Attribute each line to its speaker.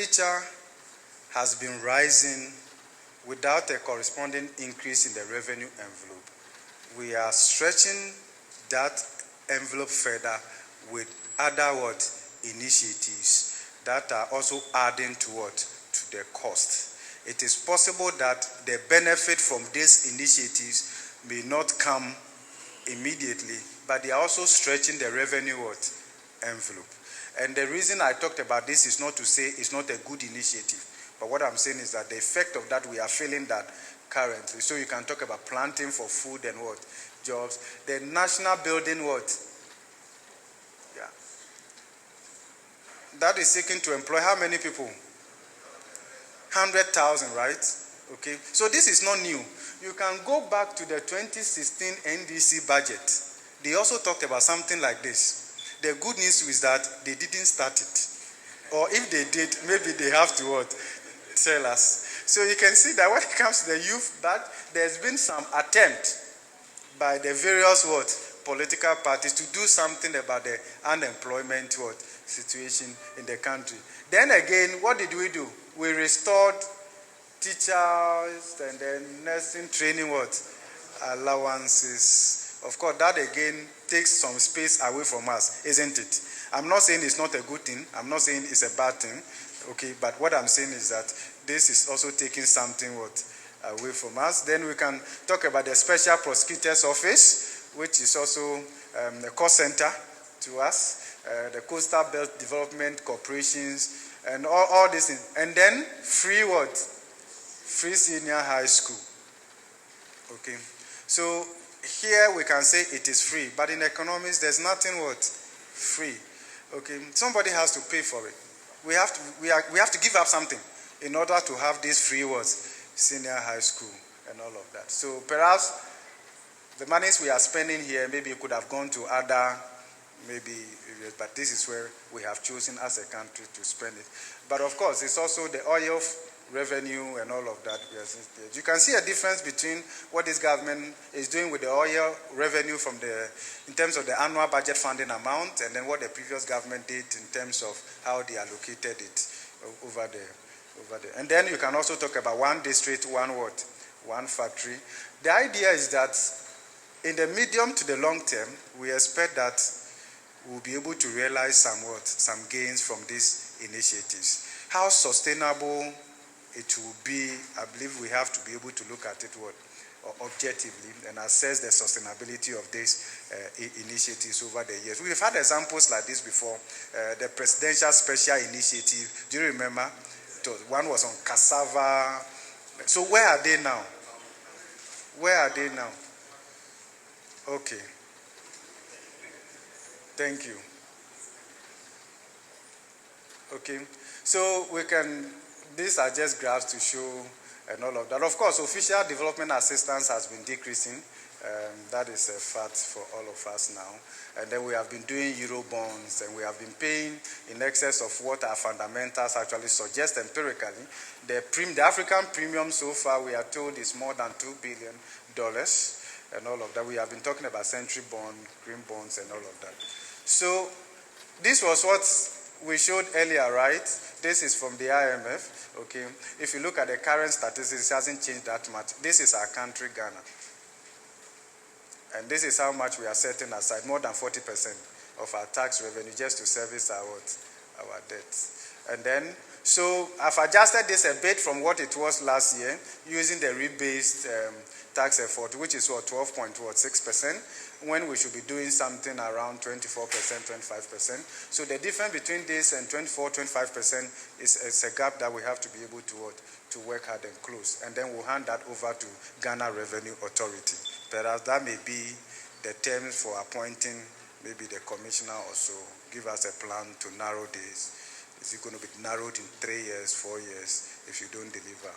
Speaker 1: expenditure has been rising without a corresponding increase in the revenue envelope. We are stretching that envelope further with other initiatives that are also adding to to the cost. It is possible that the benefit from these initiatives may not come immediately, but they are also stretching the revenue envelope. And the reason I talked about this is not to say it's not a good initiative, but what I'm saying is that the effect of that, we are feeling that currently. So you can talk about planting for food and jobs. The national building that is seeking to employ how many people? 100,000, right? Okay. So this is not new. You can go back to the 2016 NDC budget. They also talked about something like this. The good news is that they didn't start it. Or if they did, maybe they have to tell us. So you can see that when it comes to the youth, that there's been some attempt by the various political parties to do something about the unemployment situation in the country. Then again, what did we do? We restored teachers and then nursing training allowances. Of course, that again takes some space away from us, isn't it? I'm not saying it's not a good thing. I'm not saying it's a bad thing. Okay, but what I'm saying is that this is also taking something away from us. Then we can talk about the Special Prosecutor's Office, which is also a cost center to us, the Coastal Belt Development Corporations, and all these things. And then free Free senior high school. Okay. So here we can say it is free, but in economics there's nothing free. Okay. Somebody has to pay for it. We have to give up something in order to have this free senior high school and all of that. So perhaps the monies we are spending here maybe could have gone to other areas, but this is where we have chosen as a country to spend it. But of course, it's also the oil revenue and all of that. You can see a difference between what this government is doing with the oil revenue in terms of the annual budget funding amount, and then what the previous government did in terms of how they allocated it over there. And then you can also talk about one district, one factory. The idea is that in the medium to the long term, we expect that we'll be able to realize some gains from these initiatives. How sustainable it will be, I believe we have to be able to look at it objectively and assess the sustainability of these initiatives over the years. We've had examples like this before. The Presidential Special Initiative, do you remember? One was on cassava. So where are they now? Okay. Thank you. Okay. So these are just graphs to show and all of that. Of course, official development assistance has been decreasing. That is a fact for all of us now. And then we have been doing Euro bonds, and we have been paying in excess of what our fundamentals actually suggest empirically. The African premium so far, we are told, is more than $2 billion and all of that. We have been talking about century bond, green bonds, and all of that. So this was what we showed earlier, right? This is from the IMF, okay? If you look at the current statistics, it hasn't changed that much. This is our country, Ghana. And this is how much we are setting aside, more than 40% of our tax revenue just to service our debts. And then, so I've adjusted this a bit from what it was last year using the rebased tax effort, which is 12.6%, when we should be doing something around 24%, 25%. So the difference between this and 24, 25% is a gap that we have to be able to work hard and close. And then we'll hand that over to Ghana Revenue Authority. Perhaps that may be the terms for appointing maybe the commissioner or so. Give us a plan to narrow this. Is it going to be narrowed in 3 years, 4 years if you don't deliver?